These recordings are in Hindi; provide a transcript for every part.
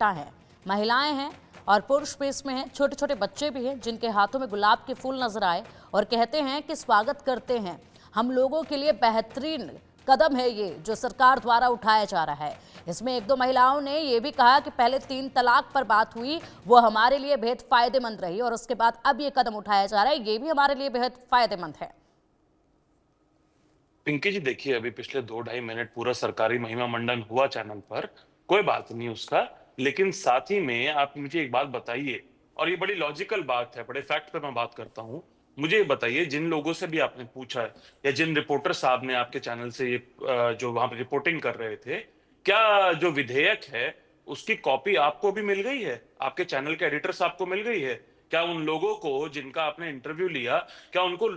इकट्ठा हैं। महिलाएं हैं और पुरुष भी इसमें हैं, छोटे छोटे बच्चे भी हैं जिनके हाथों में गुलाब के फूल नजर आए और कहते हैं कि स्वागत करते हैं, हम लोगों के लिए बेहतरीन कदम है ये जो सरकार द्वारा उठाया जा रहा है। इसमें एक दो महिलाओं ने ये भी कहा कि पहले 3 तलाक पर बात हुई, वो हमारे लिए बेहद फायदेमंद रही और उसके बाद अब ये कदम उठाया जा रहा है, ये भी हमारे लिए बेहद फायदेमंद है। पिंकी जी देखिए, अभी पिछले 2-2.5 मिनट पूरा सरकारी महिमा मंडन हुआ चैनल पर, कोई बात नहीं उसका, लेकिन साथ ही में आप मुझे एक बात बताइए, और ये बड़ी लॉजिकल बात है, बड़े फैक्ट पे मैं बात करता हूँ। मुझे ये बताइए, जिन लोगों से भी आपने पूछा है या जिन रिपोर्टर साहब ने आपके चैनल से ये जो वहां पर रिपोर्टिंग कर रहे थे, क्या जो विधेयक है उसकी कॉपी आपको भी मिल गई है? आपके चैनल के एडिटर साहब को मिल गई है? क्या उन लोगों को जिनका आपने इंटरव्यू लिया, क्या उनको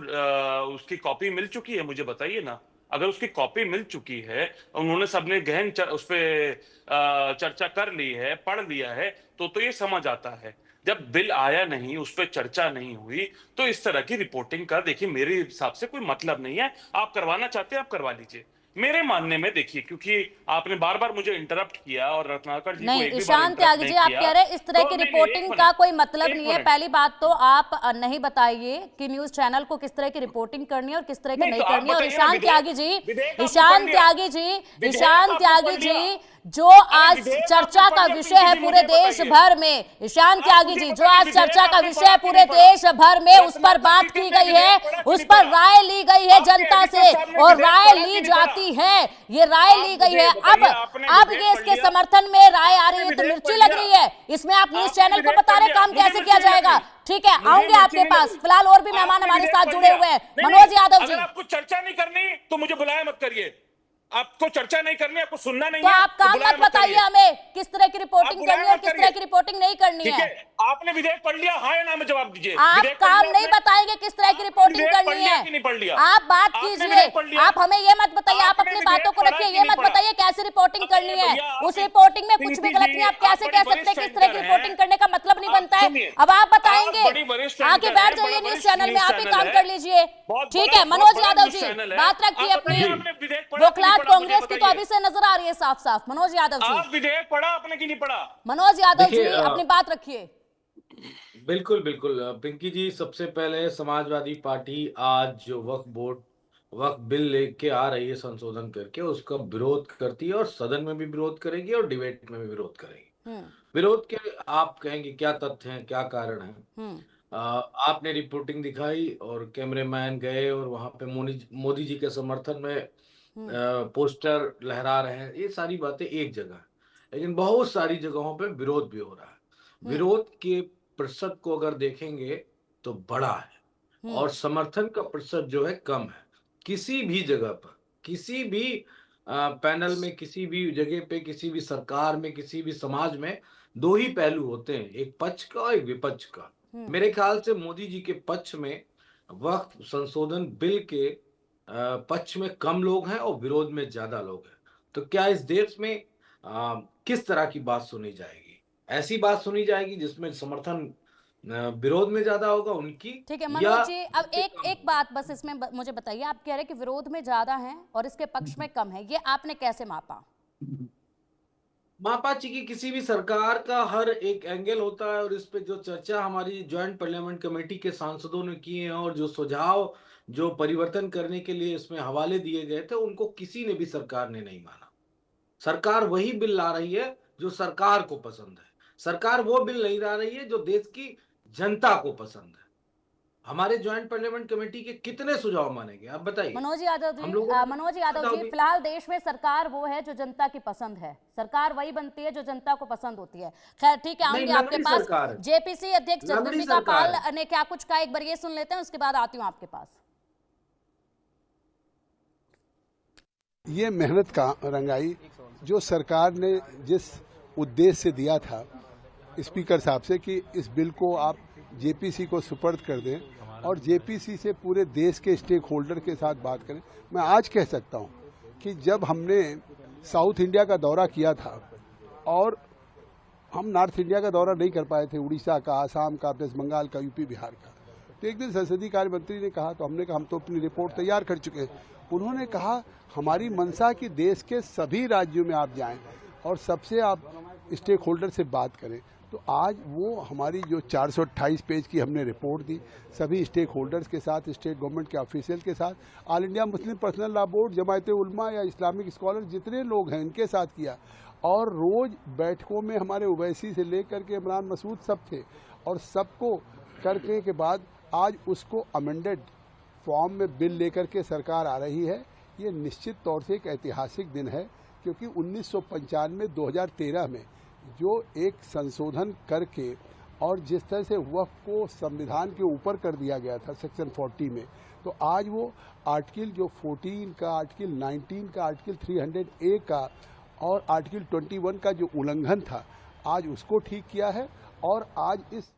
उसकी कॉपी मिल चुकी है? मुझे बताइए ना। अगर उसकी कॉपी मिल चुकी है, उन्होंने सबने गहन उस पर चर्चा कर ली है, पढ़ लिया है, तो ये समझ आता है। जब बिल आया नहीं, उस पर चर्चा नहीं हुई, तो इस तरह की रिपोर्टिंग का देखिए मेरे हिसाब से कोई मतलब नहीं है। आप करवाना चाहते हैं आप करवा लीजिए। मेरे मानने में देखिए, क्योंकि आपने बार बार मुझे इंटरप्ट किया और रत्नाकर जी को एक भी बार ईशान त्यागी जी, आप कह रहे हैं इस तरह की रिपोर्टिंग का कोई मतलब नहीं है। पहली बात तो आप नहीं बताइए कि न्यूज चैनल को किस तरह की रिपोर्टिंग करनी है और किस तरह की नहीं करनी है। और ईशान त्यागी जी जो आज चर्चा का विषय है पूरे देश भर में, ईशान त्यागी जी जो आज चर्चा का विषय है पूरे देश भर में, उस पर बात की गई है, उस पर राय ली गई है जनता से और राय ली जाती है, ये राय ली गई है। अब ये इसके समर्थन में राय आ रही है तो मिर्ची लग रही है। इसमें आप न्यूज चैनल को बता रहे काम कैसे किया जाएगा। ठीक है, आऊंगे आपके पास। फिलहाल और भी मेहमान हमारे साथ जुड़े हुए हैं। मनोज यादव जी, आपको चर्चा नहीं करनी तो मुझे बुलाया मत करिए। आपको चर्चा नहीं करनी, आपको सुनना नहीं तो है, आप काम मत बताइए हमें किस तरह की रिपोर्टिंग करनी है और किस तरह की रिपोर्टिंग नहीं करनी है। आपने विधेयक पढ़ लिया, हाँ या ना में जवाब दीजिए। आप काम नहीं बताएंगे किस तरह की रिपोर्टिंग करनी है, आप बात कीजिए। आप हमें ये मत बताइए, आप अपनी बातों को रखिए, ये मत बताइए कैसे रिपोर्टिंग करनी है। उस रिपोर्टिंग में कुछ भी गलत नहीं, आप कैसे कह सकते हैं किस तरह की रिपोर्टिंग करने का मतलब नहीं बनता है। अब आप बताएंगे, आगे बैठ जाइए न्यूज चैनल में, आप ही काम कर लीजिए। ठीक है मनोज यादव जी, बात रखिए अपनी। वोकलाट कांग्रेस की तो अभी से नजर आ रही है साफ साफ। मनोज यादव जी, आप विधेयक पढ़ा आपने कि नहीं पढ़ा? मनोज यादव जी अपनी बात रखिए। बिल्कुल बिल्कुल पिंकी जी, सबसे पहले समाजवादी पार्टी आज जो वक्फ बिल लेके आ रही है संशोधन करके, उसका विरोध करती है और सदन में भी विरोध करेगी और डिबेट में भी विरोध करेगी। विरोध के आप कहेंगे क्या तथ्य हैं, क्या कारण है? आपने रिपोर्टिंग दिखाई और कैमरामैन गए और वहां पे मोदी जी के समर्थन में पोस्टर लहरा रहे हैं। ये सारी बातें एक जगह है, लेकिन बहुत सारी जगहों पे विरोध भी हो रहा है। विरोध के प्रतिशत को अगर देखेंगे तो बड़ा है और समर्थन का प्रतिशत जो है कम है। किसी भी जगह पर, किसी भी पैनल में, किसी भी जगह पे, किसी भी सरकार में, किसी भी समाज में दो ही पहलू होते हैं, एक पक्ष का और एक विपक्ष का। मेरे ख्याल से मोदी जी के पक्ष में, वक्फ संशोधन बिल के पक्ष में कम लोग हैं और विरोध में ज्यादा लोग हैं। तो क्या इस देश में किस तरह की बात सुनी जाएगी? ऐसी बात सुनी जाएगी जिसमें समर्थन विरोध में ज्यादा होगा उनकी। ठीक है मनोज जी, अब एक बात बस इसमें मुझे बताइए, आप कह रहे हैं कि विरोध में ज्यादा है और इसके पक्ष में कम है, ये आपने कैसे मापा? मापा जी की किसी भी सरकार का हर एक एंगल होता है और इस पे जो चर्चा हमारी ज्वाइंट पार्लियामेंट कमेटी के सांसदों ने किए हैं और जो सुझाव जो परिवर्तन करने के लिए इसमें हवाले दिए गए थे, उनको किसी ने भी सरकार ने नहीं माना। सरकार वही बिल ला रही है जो सरकार को पसंद है। सरकार वो बिल नहीं ला रही है जो देश की जनता को पसंद है। हमारे ज्वाइंट पार्लियामेंट कमेटी के कितने सुझाव मानेंगे आप बताइए। मनोज यादव जी फिलहाल देश में सरकार वो है जो जनता की पसंद है, सरकार वही बनती है जो जनता को पसंद होती है। खैर ठीक है, आऊंगी आपके पास। जेपीसी अध्यक्ष जगदम्बिका पाल ने क्या कुछ कहा, एक बार ये सुन लेते हैं, उसके बाद आती हूँ आपके पास। ये मेहनत का रंगाई जो सरकार ने जिस उद्देश्य से दिया था स्पीकर साहब से कि इस बिल को आप जेपीसी को सुपर्द कर दें और जेपीसी से पूरे देश के स्टेक होल्डर के साथ बात करें। मैं आज कह सकता हूं कि जब हमने साउथ इंडिया का दौरा किया था और हम नॉर्थ इंडिया का दौरा नहीं कर पाए थे, उड़ीसा का, आसाम का, वेस्ट बंगाल का, यूपी बिहार का, तो एक दिन संसदीय कार्य मंत्री ने कहा, तो हमने कहा हम तो अपनी रिपोर्ट तैयार कर चुके हैं। उन्होंने कहा हमारी मंशा कि देश के सभी राज्यों में आप जाएं और सबसे आप स्टेक होल्डर से बात करें। तो आज वो हमारी जो 428 पेज की हमने रिपोर्ट दी, सभी स्टेक होल्डर्स के साथ, स्टेट गवर्नमेंट के ऑफिशियल के साथ, All India Muslim Personal Law Board, Jamiat Ulama या इस्लामिक स्कॉलर जितने लोग हैं इनके साथ किया। और रोज बैठकों में हमारे ओवैसी से लेकर के इमरान मसूद सब थे, और सबको करने के बाद आज उसको अमेंडेड फॉर्म में बिल लेकर के सरकार आ रही है। ये निश्चित तौर से एक ऐतिहासिक दिन है, क्योंकि 1995-2013 में जो एक संशोधन करके और जिस तरह से वक्फ को संविधान के ऊपर कर दिया गया था सेक्शन 40 में, तो आज वो आर्टिकल जो 14 का, आर्टिकल 19 का, आर्टिकल 300A का और आर्टिकल 21 का जो उल्लंघन था, आज उसको ठीक किया है। और आज इस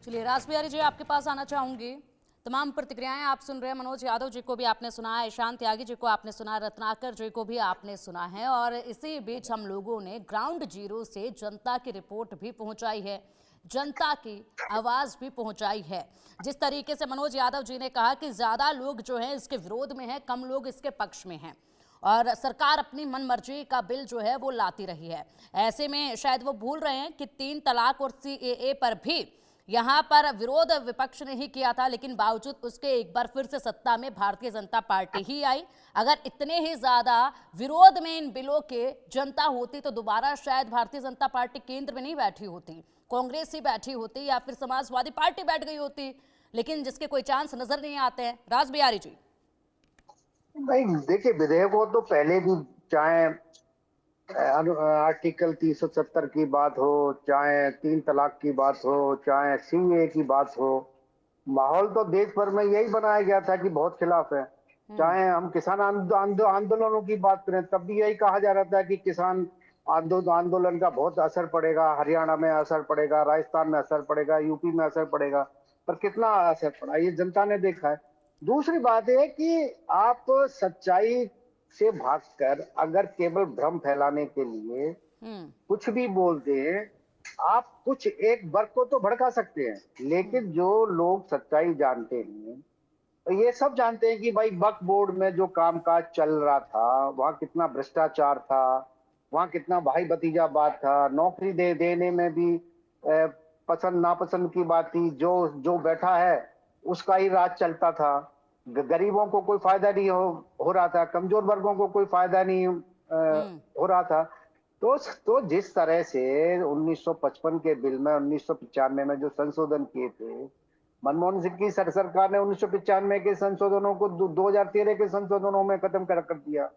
चलिए रासबिहारी जी आपके पास आना चाहूंगी। तमाम प्रतिक्रियाएं आप सुन रहे हैं। मनोज यादव जी को भी आपने सुना है, ईशान त्यागी जी को आपने सुना, रत्नाकर जी को भी आपने सुना है, और इसी बीच हम लोगों ने ग्राउंड जीरो से जनता की रिपोर्ट भी पहुंचाई है, जनता की आवाज भी पहुंचाई है। जिस तरीके से मनोज यादव जी ने कहा कि ज्यादा लोग जो हैं इसके विरोध में हैं, कम लोग इसके पक्ष में हैं, और सरकार अपनी मनमर्जी का बिल जो है वो लाती रही है। ऐसे में शायद वो भूल रहे हैं कि 3 तलाक और CAA पर भी यहाँ पर विरोध विपक्ष ने ही किया था, लेकिन बावजूद उसके एक बार फिर से सत्ता में भारतीय जनता पार्टी ही आई। अगर इतने ही ज्यादा विरोध में इन बिलों के जनता होती तो दोबारा शायद भारतीय जनता पार्टी केंद्र में नहीं बैठी होती, कांग्रेस ही बैठी होती या फिर समाजवादी पार्टी बैठ गई होती, लेकिन जिसके कोई चांस नजर नहीं आते हैं। रासबिहारी जी नहीं, देखिए विधेयकों तो पहले भी, चाहे आर्टिकल 370 की बात हो, चाहे 3 तलाक की बात हो, चाहे CAA की बात हो, माहौल तो देश भर में यही बनाया गया था कि बहुत खिलाफ है। चाहे हम किसान आंदोलनों की बात करें, तब भी यही कहा जा रहा था कि किसान आंदोलन का बहुत असर पड़ेगा, हरियाणा में असर पड़ेगा, राजस्थान में असर पड़ेगा, यूपी में असर पड़ेगा, पर कितना असर पड़ा ये जनता ने देखा है। दूसरी बात है कि आप सच्चाई से भागकर अगर केवल भ्रम फैलाने के लिए कुछ भी बोल दें, आप कुछ एक वर्ग को तो भड़का सकते हैं, लेकिन जो लोग सच्चाई जानते हैं तो ये सब जानते हैं कि भाई वक्फ बोर्ड में जो कामकाज चल रहा था, वहां कितना भ्रष्टाचार था, वहां कितना भाई भतीजावाद था, नौकरी देने में भी पसंद नापसंद की बात थी, जो बैठा है उसका ही राज चलता था, गरीबों को कोई फायदा नहीं हो रहा था, कमजोर वर्गों को कोई फायदा नहीं हो रहा था। तो जिस तरह से 1955 के बिल में 1995 में जो संशोधन किए थे, मनमोहन सिंह की सरकार ने 1995 के संशोधनों को 2013 के संशोधनों में खत्म कर दिया।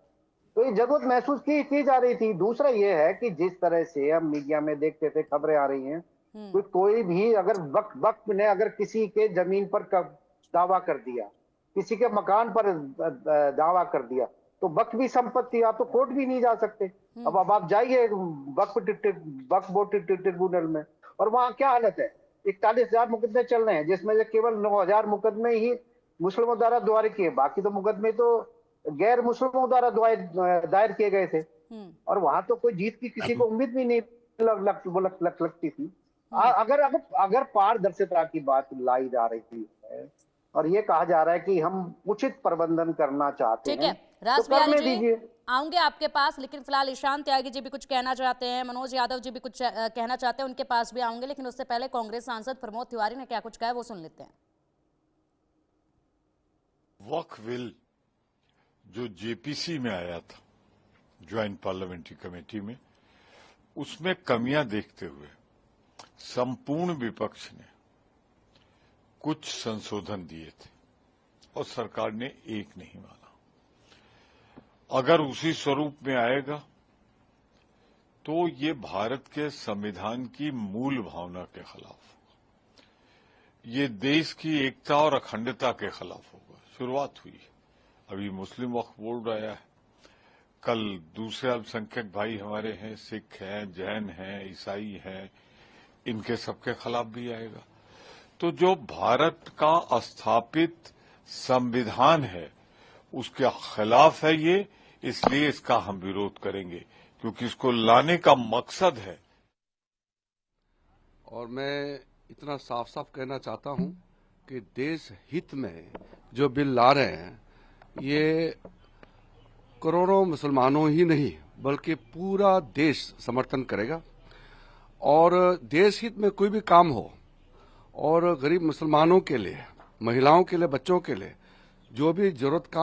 तो ये जरूरत महसूस की जा रही थी। दूसरा ये है कि जिस तरह से हम मीडिया में देखते थे, खबरें आ रही हैं, कोई भी अगर वक्फ ने अगर किसी के जमीन पर दावा कर दिया, किसी के मकान पर दावा कर दिया, तो वक्फ भी संपत्ति, आप तो कोर्ट भी नहीं जा सकते। अब आप जाइए वक्फ बोर्ड ट्रिब्यूनल में, और वहां क्या हालत है, 41,000 मुकदमे चल रहे हैं, जिसमें से केवल 9,000 मुकदमे ही मुस्लिमों द्वारा दायर किए, बाकी तो मुकदमे तो गैर मुस्लिमों द्वारा दायर किए गए थे। और वहां तो कोई जीत की किसी को उम्मीद भी नहीं लगती थी। अगर पारदर्शिता की बात लाई जा रही है और ये कहा जा रहा है कि हम उचित प्रबंधन करना चाहते हैं, तो करने दीजिए। आऊंगे आपके पास, लेकिन फिलहाल ईशान त्यागी जी भी कुछ कहना चाहते हैं, मनोज यादव जी भी कुछ कहना चाहते हैं, उनके पास भी आऊंगे, लेकिन उससे पहले कांग्रेस सांसद प्रमोद तिवारी ने क्या कुछ कहा है वो सुन लेते हैं। वक्फ बिल जो JPC में आया था, ज्वाइंट पार्लियामेंट्री कमेटी में, उसमें कमियां देखते हुए संपूर्ण विपक्ष ने कुछ संशोधन दिए थे और सरकार ने एक नहीं माना। अगर उसी स्वरूप में आएगा तो ये भारत के संविधान की मूल भावना के खिलाफ होगा, ये देश की एकता और अखंडता के खिलाफ होगा। शुरुआत हुई, अभी मुस्लिम वक्फ बोर्ड आया है, कल दूसरे अल्पसंख्यक भाई हमारे हैं, सिख हैं, जैन हैं, ईसाई हैं, इनके सबके खिलाफ भी आएगा। तो जो भारत का स्थापित संविधान है उसके खिलाफ है ये, इसलिए इसका हम विरोध करेंगे, क्योंकि इसको लाने का मकसद है। और मैं इतना साफ साफ कहना चाहता हूं कि देश हित में जो बिल ला रहे हैं, ये करोड़ों मुसलमानों ही नहीं बल्कि पूरा देश समर्थन करेगा। और देश हित में कोई भी काम हो और गरीब मुसलमानों के लिए, महिलाओं के लिए, बच्चों के लिए जो भी जरूरत काम